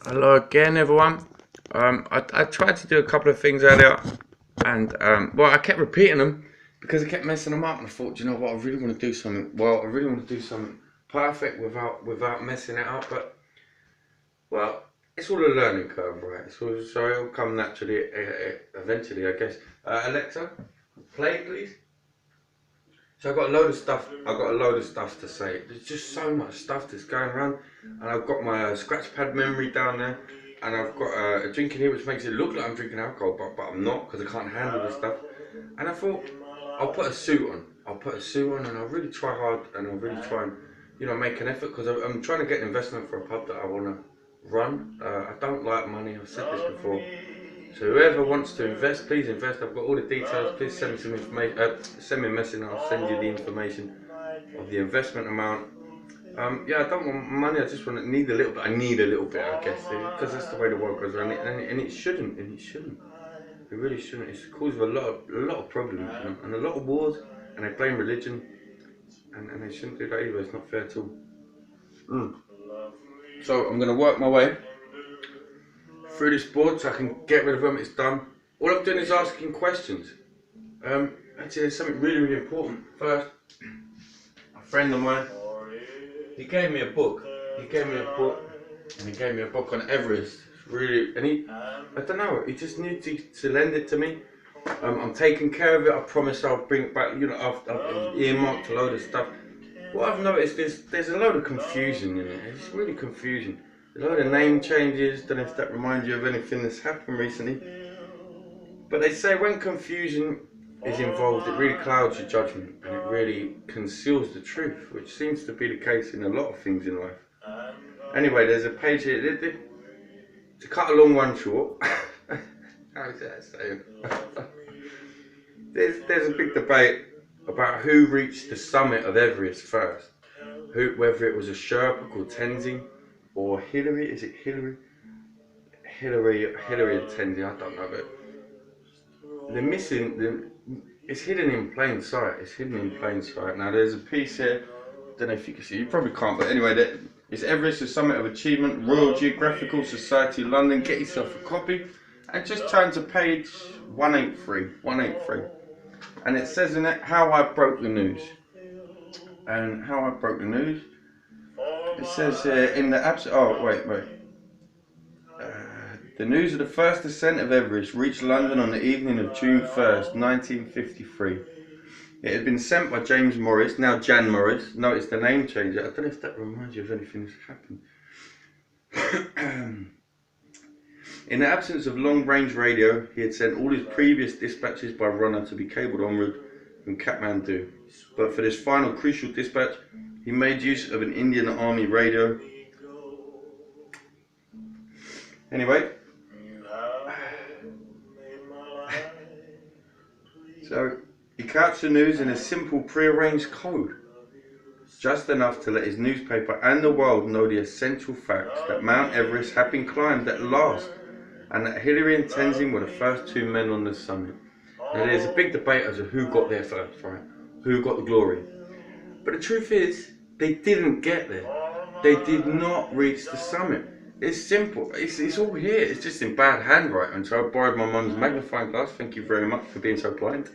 Hello again, everyone. I tried to do a couple of things earlier, and well, I kept repeating them because I kept messing them up. And I thought, you know what, I really want to do something. Well, I really want to do something perfect without messing it up. But well, it's all a learning curve, right? So it'll come naturally, eventually, I guess. Alexa, play, please. So I've got a load of stuff. I've got a load of stuff to say. There's just so much stuff that's going around, and I've got my scratch pad memory down there, and I've got a drink in here which makes it look like I'm drinking alcohol, but I'm not because I can't handle the stuff. And I thought I'll put a suit on. I'll put a suit on, and I'll really try hard, and I'll really try and make an effort because I'm trying to get an investment for a pub that I want to run. I don't like money. I've said this before. So whoever wants to invest, please invest. I've got all the details. Please send me some information. Send me a message, and I'll send you the information of the investment amount. Yeah, I don't want money. I just need a little bit. I need a little bit, I guess, because that's the way the world goes around. And it shouldn't. And it shouldn't. It really shouldn't. It's caused a lot of problems, and a lot of wars. And they blame religion, and they shouldn't do that either. It's not fair at all. So I'm gonna work my way through this board so I can get rid of them. It's done. All I'm doing is asking questions. Actually, there's something really important. First, a friend of mine, he gave me a book. And he gave me a book on Everest. Really, and I don't know, he just needs to lend it to me. I'm taking care of it. I promise I'll bring it back. I've earmarked a load of stuff. What I've noticed is there's a load of confusion in it. It's really confusing. A load of name changes. Don't know if that reminds you of anything that's happened recently. But they say when confusion is involved, it really clouds your judgment and it really conceals the truth, which seems to be the case in a lot of things in life. Anyway, there's a page here. To cut a long one short, how is that saying? There's a big debate about who reached the summit of Everest first. Whether it was a Sherpa called Tenzing or Hillary. Is it Hillary? Hillary and Tenzing. I don't know, but they're missing. It's hidden in plain sight. It's hidden in plain sight. Now there's a piece here. Don't know if you can see. You probably can't, but anyway, it's Everest, the Summit of Achievement, Royal Geographical Society, London. Get yourself a copy, and just turn to page 183. And it says in it how I broke the news. And how I broke the news. It says in the the news of the first ascent of Everest reached London on the evening of June 1st, 1953. It had been sent by James Morris, now Jan Morris. Notice the name change. I don't know if that reminds you of anything that's happened. In the absence of long-range radio, he had sent all his previous dispatches by runner to be cabled onward from Kathmandu. But for this final crucial dispatch, he made use of an Indian Army radio. Anyway, so he couched the news in a simple pre-arranged code, just enough to let his newspaper and the world know the essential facts that Mount Everest had been climbed at last, and that Hillary and Tenzing were the first two men on the summit. Now there's a big debate as to who got there first, right? Who got the glory? But the truth is, they didn't get there. They did not reach the summit. It's simple. It's all here. It's just in bad handwriting. So I borrowed my mum's magnifying glass. Thank you very much for being so blind.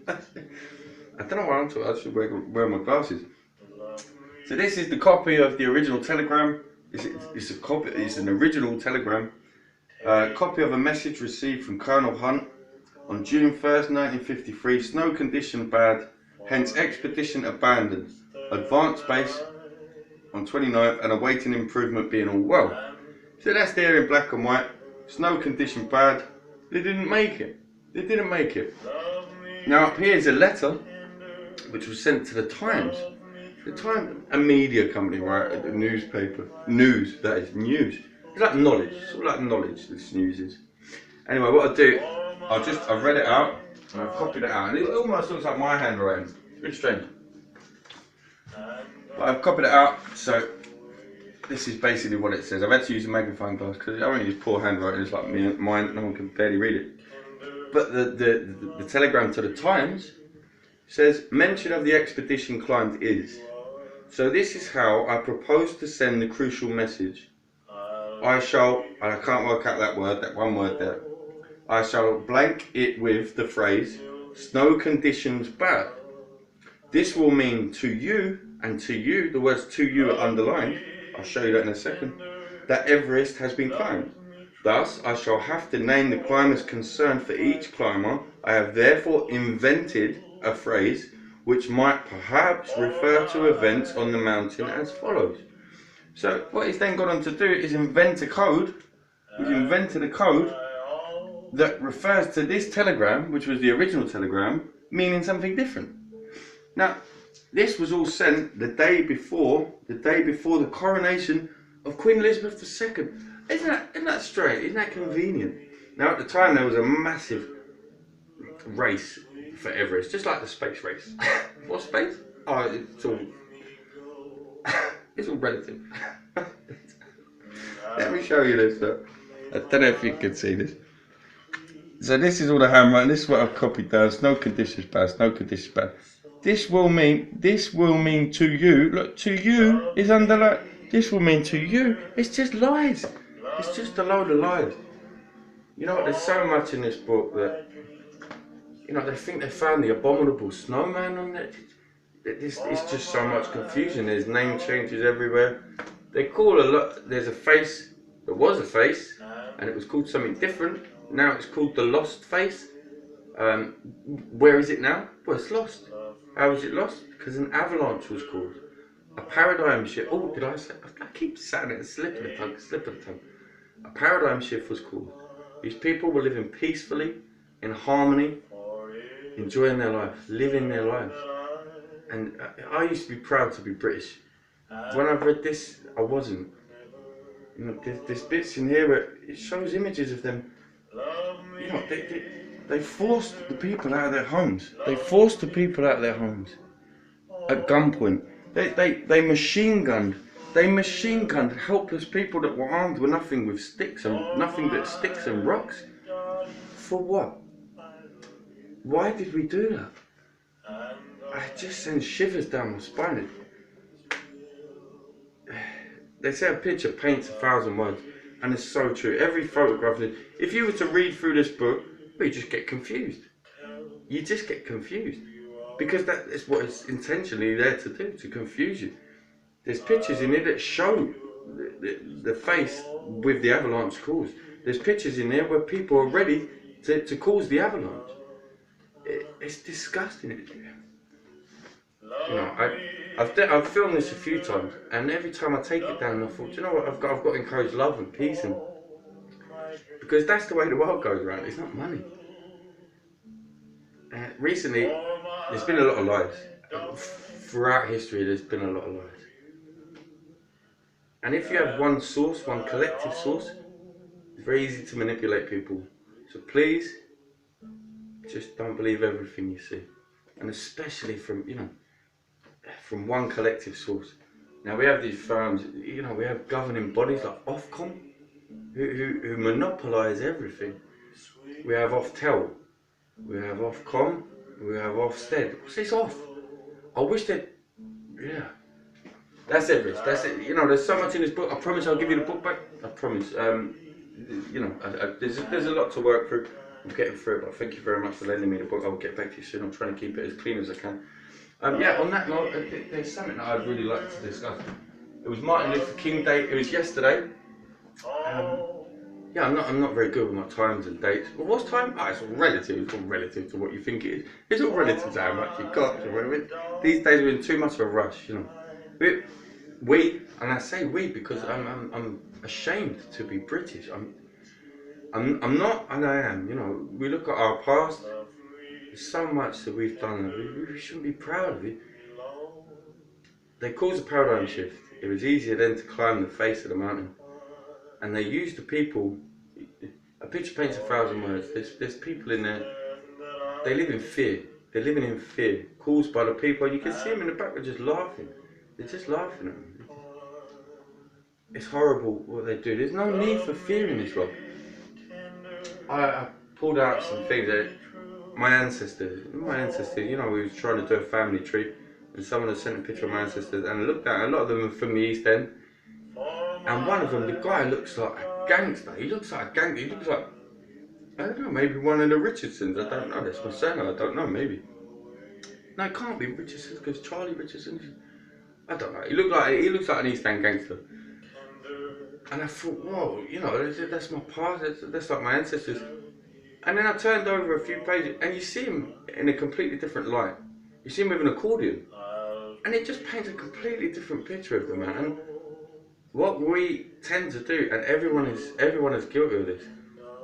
I don't know why I should wear my glasses. So this is the copy of the original telegram. It's an original telegram. Copy of a message received from Colonel Hunt on June 1st, 1953. Snow condition bad, hence expedition abandoned. Advanced base on 29th and awaiting improvement, being all well. So that's there in black and white. Snow condition bad. They didn't make it. Now up here is a letter which was sent to the Times. The Times, a media company, right? A newspaper. News, that is news. It's like knowledge. It's all like knowledge, this news is. Anyway, what I do, I've read it out and I've copied it out. And it almost looks like my handwriting. It's really strange. But I've copied it out, so this is basically what it says. I've had to use a magnifying glass because I only use poor handwriting. It's like mine, no one can barely read it. But the telegram to the Times says, mention of the expedition climbed is. So this is how I propose to send the crucial message. I shall, and I can't work out that word, that one word there. I shall blank it with the phrase, snow conditions bad. This will mean to you, and to you, the words to you are underlined, I'll show you that in a second, that Everest has been climbed. Thus, I shall have to name the climbers concerned for each climber. I have therefore invented a phrase which might perhaps refer to events on the mountain as follows. So what he's then gone on to do is invent a code. He's invented a code that refers to this telegram, which was the original telegram, meaning something different. Now, this was all sent the day before the coronation of Queen Elizabeth II. Isn't that straight? Isn't that convenient? Now, at the time, there was a massive race for Everest, just like the space race. What space? Oh, it's all relative. Let me show you this. I don't know if you can see this. So this is all the handwriting. This is what I've copied down. Snow conditions bad. Snow conditions bad. This will mean to you. Look, to you is underlined. This will mean to you. It's just lies. It's just a load of lies. You know what? There's so much in this book that, you know, they think they found the abominable snowman on it. It's just so much confusion. There's name changes everywhere. They call a lot. There's a face. There was a face, and it was called something different. Now it's called the Lost Face. Where is it now? Well, it's lost. How was it lost? Because an avalanche was caused. A paradigm shift. Oh, did I say? I keep saying it. Slip of the tongue. A paradigm shift was caused. These people were living peacefully, in harmony, enjoying their life, living their lives. And I used to be proud to be British. When I read this, I wasn't. You know, there's bits in here where it shows images of them. You know, they forced the people out of their homes. They forced the people out of their homes at gunpoint. They machine gunned. They machine gunned helpless people that were armed with nothing but sticks and rocks. For what? Why did we do that? It just sends shivers down my spine. They say a picture paints 1,000 words, and it's so true. Every photograph, if you were to read through this book, you just get confused. You just get confused. Because that is what it's intentionally there to do, to confuse you. There's pictures in here that show the face with the avalanche caused. There's pictures in there where people are ready to cause the avalanche. It's disgusting. You know, I've filmed this a few times, and every time I take it down, I thought, you know what, I've got to encourage love and peace, and because that's the way the world goes around. It's not money. Recently, there's been a lot of lies. Throughout history, there's been a lot of lies. And if you have one source, one collective source, it's very easy to manipulate people. So please, just don't believe everything you see, and especially from one collective source. Now we have these firms, you know, we have governing bodies like Ofcom, who monopolise everything. We have Oftel, we have Ofcom, we have Ofsted. What's this off? I wish that, yeah. That's it, Rich. That's it. You know, there's so much in this book. I promise I'll give you the book back. I promise. You know, there's a lot to work through. I'm getting through it, but thank you very much for lending me the book. I'll get back to you soon. I'm trying to keep it as clean as I can. Yeah, on that note, there's something that I'd really like to discuss. It was Martin Luther King Day. It was yesterday. Yeah, I'm not very good with my times and dates. Well, what's time? It's all relative. It's all relative to what you think it is. It's all relative to how much you got. These days we're in too much of a rush, you know. We, and I say we because I'm ashamed to be British. I'm not, and I am. You know, we look at our past. There's so much that we've done that we shouldn't be proud of it. They caused a paradigm shift. It was easier then to climb the face of the mountain, and they used the people. A picture paints 1,000 words. There's people in there. They live in fear. They're living in fear caused by the people. You can see them in the back. They're just laughing. They're just laughing at them. It's horrible what they do. There's no need for fear in this world. I pulled out some things that my ancestors, you know, we was trying to do a family tree, and someone had sent a picture of my ancestors, and I looked at it, a lot of them are from the East End. And one of them, the guy looks like a gangster. He looks like a gangster. He looks like, I don't know, maybe one of the Richardsons. I don't know. That's my saying. I don't know. Maybe. No, it can't be Richardson because Charlie Richardson. I don't know. He looks like an East End gangster. And I thought, whoa, you know, that's my past. That's like my ancestors. And then I turned over a few pages, and you see him in a completely different light. You see him with an accordion, and it just paints a completely different picture of the man. And what we tend to do, and everyone is guilty of this.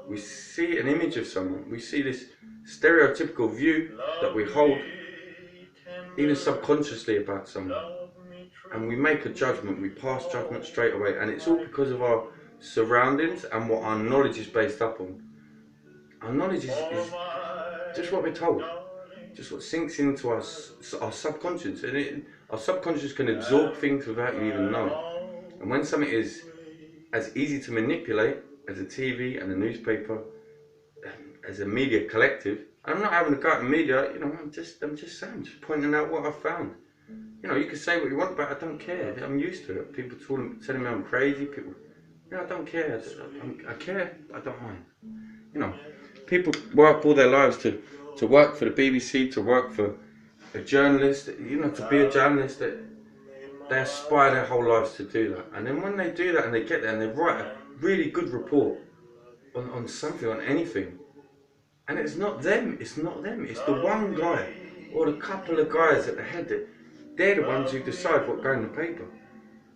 We see an image of someone. We see this stereotypical view that we hold, even subconsciously, about someone, and we make a judgment. We pass judgment straight away, and it's all because of our surroundings and what our knowledge is based up on. Our knowledge is just what we're told, just what sinks into our subconscious, and our subconscious can absorb things without you even knowing. And when something is as easy to manipulate as a TV and a newspaper, as a media collective, I'm not having a go at the media, you know, I'm just saying, just pointing out what I found. You know, you can say what you want, but I don't care. I'm used to it. People telling me I'm crazy. People, you know, I don't care. I care. I don't mind. You know, people work all their lives to work for the BBC, to work for a journalist. You know, to be a journalist. They aspire their whole lives to do that. And then when they do that and they get there and they write a really good report on something, on anything, and it's not them. It's not them. It's the one guy or the couple of guys at the head that. They're the ones who decide what goes in the paper.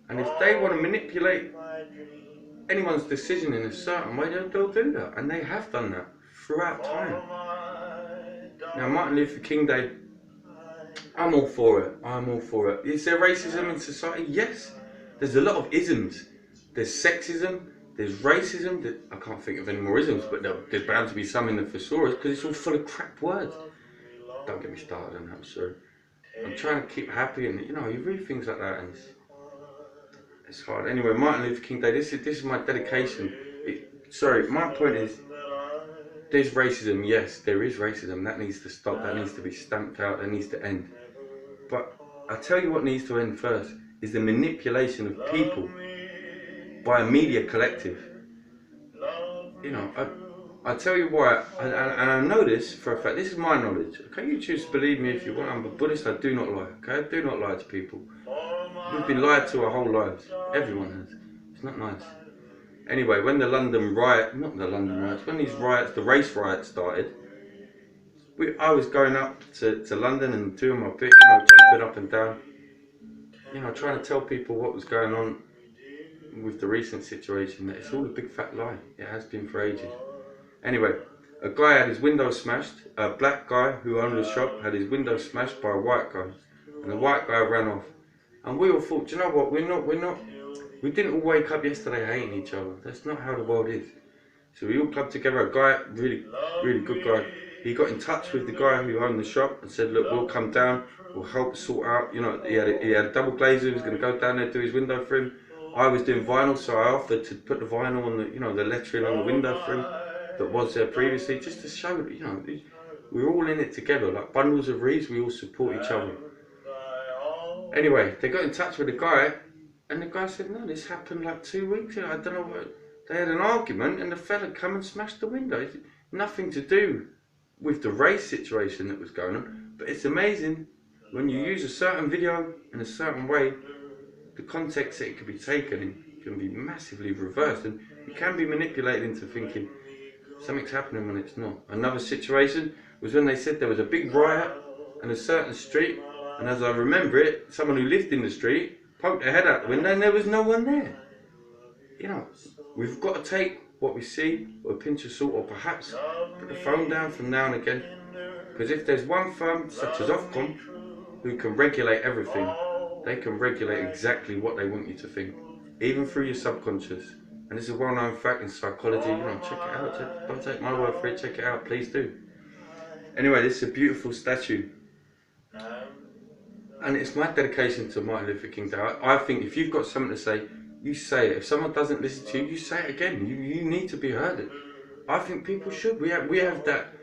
And if they want to manipulate anyone's decision in a certain way, they'll do that. And they have done that throughout time. Now, Martin Luther King Day, I'm all for it. I'm all for it. Is there racism in society? Yes. There's a lot of isms. There's sexism. There's racism. I can't think of any more isms, but there's bound to be some in the thesaurus because it's all full of crap words. Don't get me started on that, I'm sorry. I'm trying to keep happy, and you know, you read things like that, and it's hard. Anyway, Martin Luther King Day. This is my dedication. My point is, there's racism. Yes, there is racism. That needs to stop. That needs to be stamped out. That needs to end. But I tell you what needs to end first is the manipulation of people by a media collective. You know, I tell you why, and I know this for a fact. This is my knowledge. Okay, you choose to believe me if you want. I'm a Buddhist. I do not lie. Okay, I do not lie to people. We've been lied to our whole lives. Everyone has. It's not nice. Anyway, when the London riot, not the London riots, when these riots, the race riots started, I was going up to London and doing my bit, you know, jumping up and down, you know, trying to tell people what was going on with the recent situation. That it's all a big fat lie. It has been for ages. Anyway, a guy had his window smashed. A black guy who owned the shop had his window smashed by a white guy, and the white guy ran off. And we all thought, do you know what? We didn't all wake up yesterday hating each other. That's not how the world is. So we all clubbed together. A guy, really good guy. He got in touch with the guy who owned the shop and said, look, we'll come down. We'll help sort out. You know, he had a double glazer. He was going to go down there, do his window for him. I was doing vinyl, so I offered to put the vinyl on the, you know, the lettering on the window for him that was there previously, just to show that, you know, we're all in it together, like bundles of reeds. We all support each other. Anyway, they got in touch with the guy, and the guy said, no, this happened like 2 weeks ago. I don't know what. They had an argument, and the fella come and smashed the window. It's nothing to do with the race situation that was going on, but it's amazing when you use a certain video in a certain way, the context that it can be taken in can be massively reversed, and you can be manipulated into thinking something's happening when it's not. Another situation was when they said there was a big riot in a certain street, and as I remember it, someone who lived in the street poked their head out the window and there was no one there. You know, we've got to take what we see with a pinch of salt, or perhaps put the phone down from now and again, because if there's one firm such as Ofcom who can regulate everything, they can regulate exactly what they want you to think, even through your subconscious. And this is a well-known fact in psychology. You know, check it out. Don't take my word for it. Check it out, please do. Anyway, this is a beautiful statue, and it's my dedication to Martin Luther King Day. I think if you've got something to say, you say it. If someone doesn't listen to you, you say it again. You need to be heard. I think people should. We have that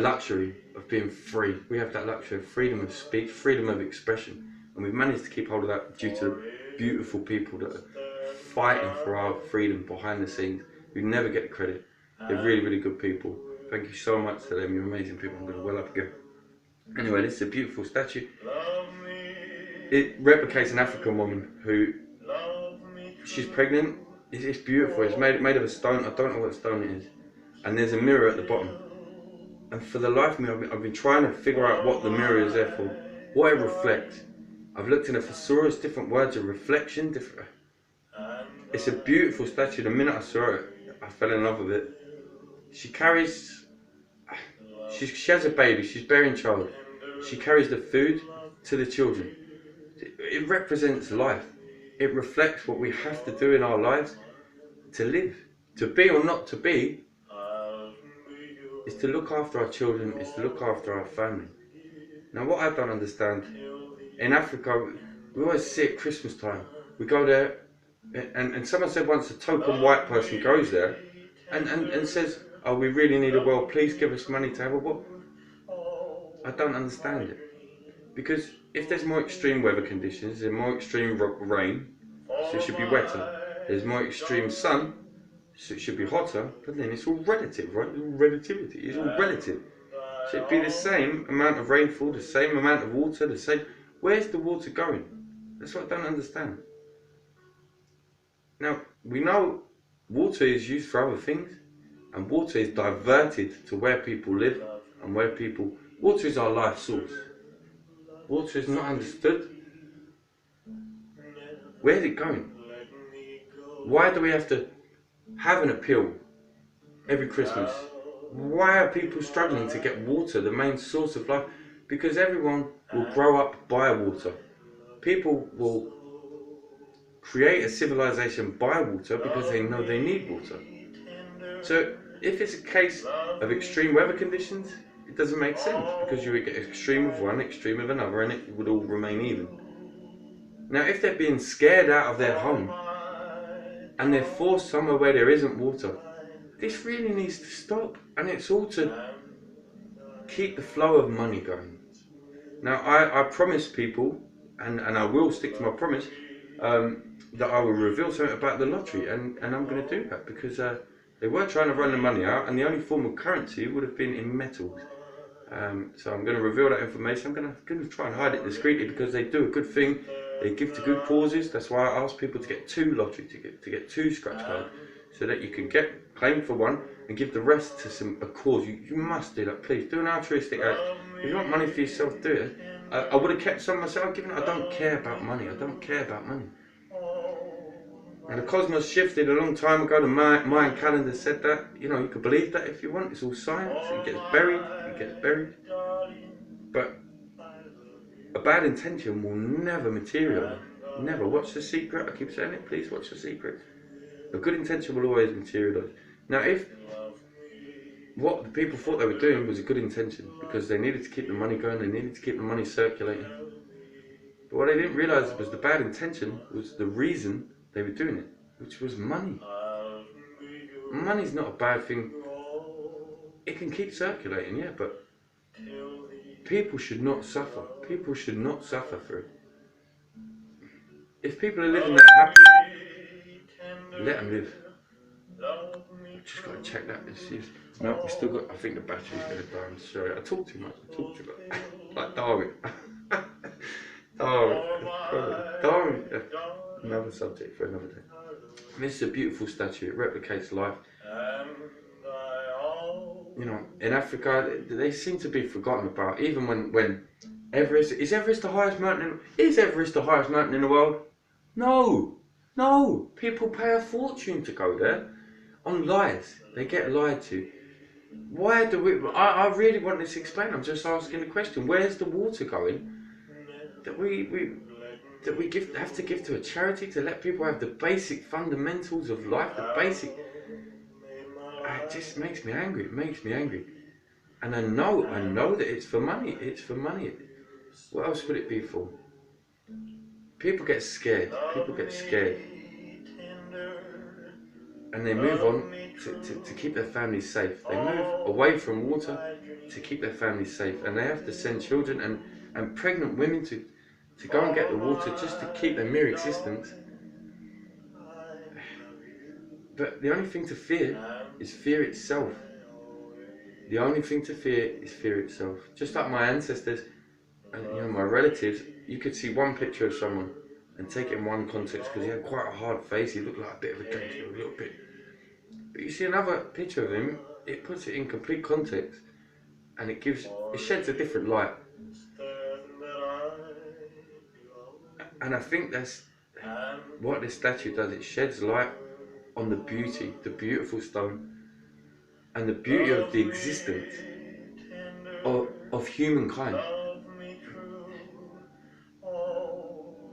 luxury of being free. We have that luxury of freedom of speech, freedom of expression, and we've managed to keep hold of that due to beautiful people that are fighting for our freedom behind the scenes, who never get the credit. They're really, really good people. Thank you so much to them. You're amazing people. I'm going to well up again. Anyway, this is a beautiful statue. It replicates an African woman who, she's pregnant. It's beautiful. It's made of a stone. I don't know what stone it is. And there's a mirror at the bottom. And for the life of me, I've been trying to figure out what the mirror is there for, what it reflects. I've looked in a thesaurus, different words of reflection. It's a beautiful statue. The minute I saw it, I fell in love with it. She carries, she has a baby, she's bearing child. She carries the food to the children. It represents life. It reflects what we have to do in our lives to live. To be or not to be, is to look after our children, is to look after our family. Now what I don't understand, in Africa, we always see it Christmas time. We go there, and someone said once, a token white person goes there and says, oh, we really need a well, please give us money to have a well. I don't understand it. Because if there's more extreme weather conditions, there's more extreme rain, so it should be wetter. There's more extreme sun, so it should be hotter, but then it's all relative, right? It's all relativity, it's all relative. So it'd be the same amount of rainfall, the same amount of water, the same. Where's the water going? That's what I don't understand. Now, we know water is used for other things, and water is diverted to where people live and where people. Water is our life source. Water is not understood. Where's it going? Why do we have to have an appeal every Christmas? Why are people struggling to get water, the main source of life? Because everyone will grow up by water. People will create a civilization by water because they know they need water. So if it's a case of extreme weather conditions, it doesn't make sense, because you would get extreme of one, extreme of another, and it would all remain even. Now if they're being scared out of their home and they're forced somewhere where there isn't water, this really needs to stop, and it's all to keep the flow of money going. Now I promise people, and I will stick to my promise, that I will reveal something about the lottery, and I'm going to do that, because they were trying to run the money out, and the only form of currency would have been in metals. So I'm going to reveal that information. I'm going to try and hide it discreetly, because they do a good thing. They give to good causes. That's why I ask people to get 2 lottery tickets, to get 2 scratch cards, so that you can claim for one and give the rest to a cause. You must do that, please. Do an altruistic act. If you want money for yourself, do it. I would have kept some myself, given it. I don't care about money. I don't care about money. And the cosmos shifted a long time ago. The Mayan calendar said that. You know, you can believe that if you want. It's all science. It gets buried. It gets buried. But a bad intention will never materialize. Never. Watch The Secret. I keep saying it. Please watch The Secret. A good intention will always materialize. Now, if what the people thought they were doing was a good intention, because they needed to keep the money going, they needed to keep the money circulating. But what they didn't realize was the bad intention was the reason they were doing it, which was money. Money's not a bad thing. It can keep circulating, yeah, but people should not suffer. People should not suffer for it. If people are living there happy, let them live. Just got to check that. No, we still got. I think the battery's going to die. I'm sorry. I talk too much. I talk too much. Like Darwin. Darwin. Another subject for another day. This is a beautiful statue. It replicates life. You know, in Africa, they seem to be forgotten about. Even when Everest is Everest the highest mountain? Is Everest the highest mountain in the world? No, no. People pay a fortune to go there on lies. They get lied to. Why do we? I really want this explained. I'm just asking the question. Where's the water going that we have to give to a charity to let people have the basic fundamentals of life? The basic. It just makes me angry. It makes me angry. And I know that it's for money. It's for money. What else would it be for? People get scared. People get scared. And they move on to keep their families safe. They move away from water to keep their families safe. And they have to send children and pregnant women to go and get the water just to keep their mere existence. But the only thing to fear is fear itself. The only thing to fear is fear itself. Just like my ancestors and my relatives, you could see one picture of someone and take it in one context because he had quite a hard face. He looked like a bit of a gangster, a little bit. But you see another picture of him, it puts it in complete context, and it sheds a different light. And I think that's what this statue does. It sheds light on the beauty, the beautiful stone, and the beauty of the existence of humankind.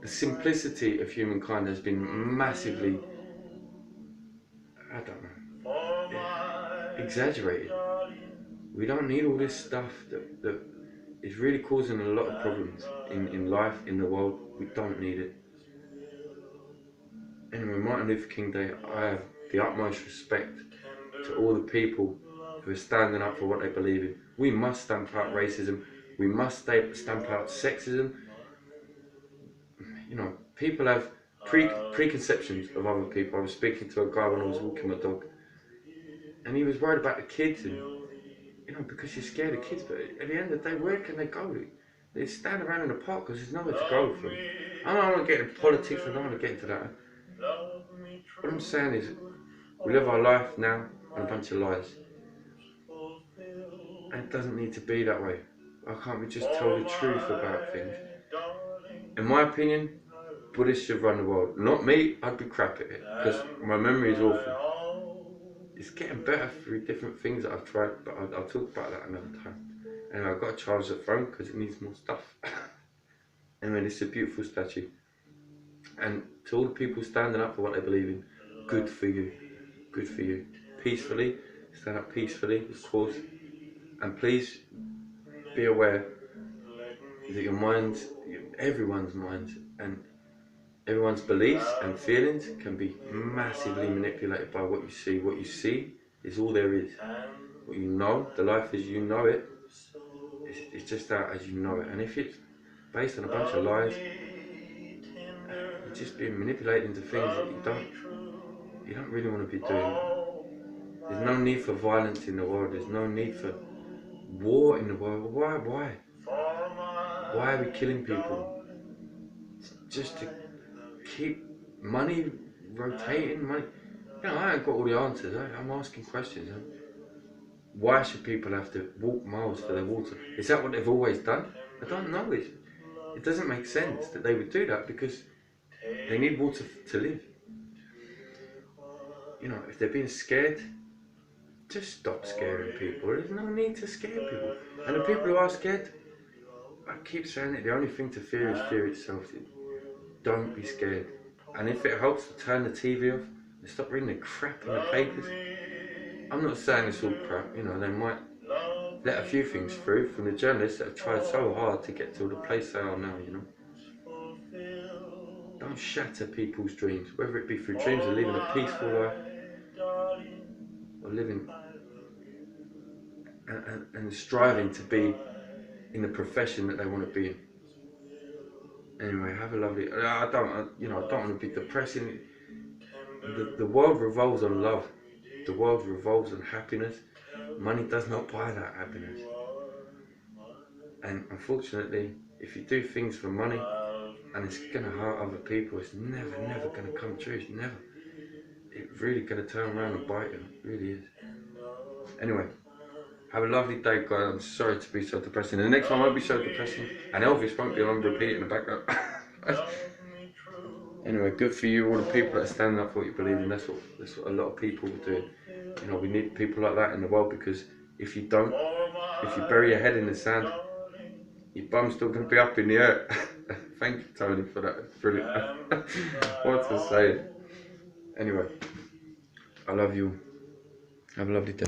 The simplicity of humankind has been massively, I don't know, exaggerated. We don't need all this stuff that is really causing a lot of problems in life, in the world. We don't need it. Anyway, Martin Luther King Day, I have the utmost respect to all the people who are standing up for what they believe in. We must stamp out racism. We must stamp out sexism. You know, people have preconceptions of other people. I was speaking to a guy when I was walking my dog, and he was worried about the kids, and because you're scared of kids. But at the end of the day, where can they go? They stand around in the park because there's nowhere to go for them. I don't want to get into politics. I don't want to get into that. What I'm saying is, we live our life now on a bunch of lies, and it doesn't need to be that way. Why can't we just tell the truth about things? In my opinion, Buddhists should run the world. Not me, I'd be crap at it, because my memory is awful. It's getting better through different things that I've tried, but I'll talk about that another time. Anyway, I've got to charge the phone because it needs more stuff. Anyway, this is a beautiful statue. And to all the people standing up for what they believe in, good for you. Good for you. Peacefully, stand up peacefully, of course. And please be aware that your minds, everyone's minds, and everyone's beliefs and feelings can be massively manipulated by what you see. What you see is all there is. What you know, the life as you know it, it's just out as you know it. And if it's based on a bunch of lies, you're just being manipulated into things that you don't really want to be doing. There's no need for violence in the world. There's no need for war in the world. Why? Why are we killing people? Just to keep money rotating, money. I ain't got all the answers. I'm asking questions. Why should people have to walk miles for their water? Is that what they've always done? I don't know. It doesn't make sense that they would do that because they need water to live. If they're being scared, just stop scaring people. There's no need to scare people. And the people who are scared, I keep saying it, the only thing to fear is fear itself. Don't be scared. And if it helps to turn the TV off and stop reading the crap in the papers, I'm not saying it's all crap, they might let a few things through from the journalists that have tried so hard to get to the place they are now, Don't shatter people's dreams, whether it be through dreams of living a peaceful life or living and striving to be in the profession that they want to be in. Anyway, have a lovely. I don't want to be depressing. The world revolves on love. The world revolves on happiness. Money does not buy that happiness. And unfortunately, if you do things for money and it's gonna hurt other people, it's never gonna come true. It's never. It's really gonna turn around and bite you. It really is. Anyway. Have a lovely day, guys. I'm sorry to be so depressing. The next one won't be so depressing, and Elvis won't be on repeat in the background. Anyway, good for you, all the people that are standing up for what you believe in. That's what a lot of people are doing. We need people like that in the world, because if you don't, if you bury your head in the sand, your bum's still going to be up in the air. Thank you, Tony, for that. It's brilliant. What to say? Anyway, I love you. Have a lovely day.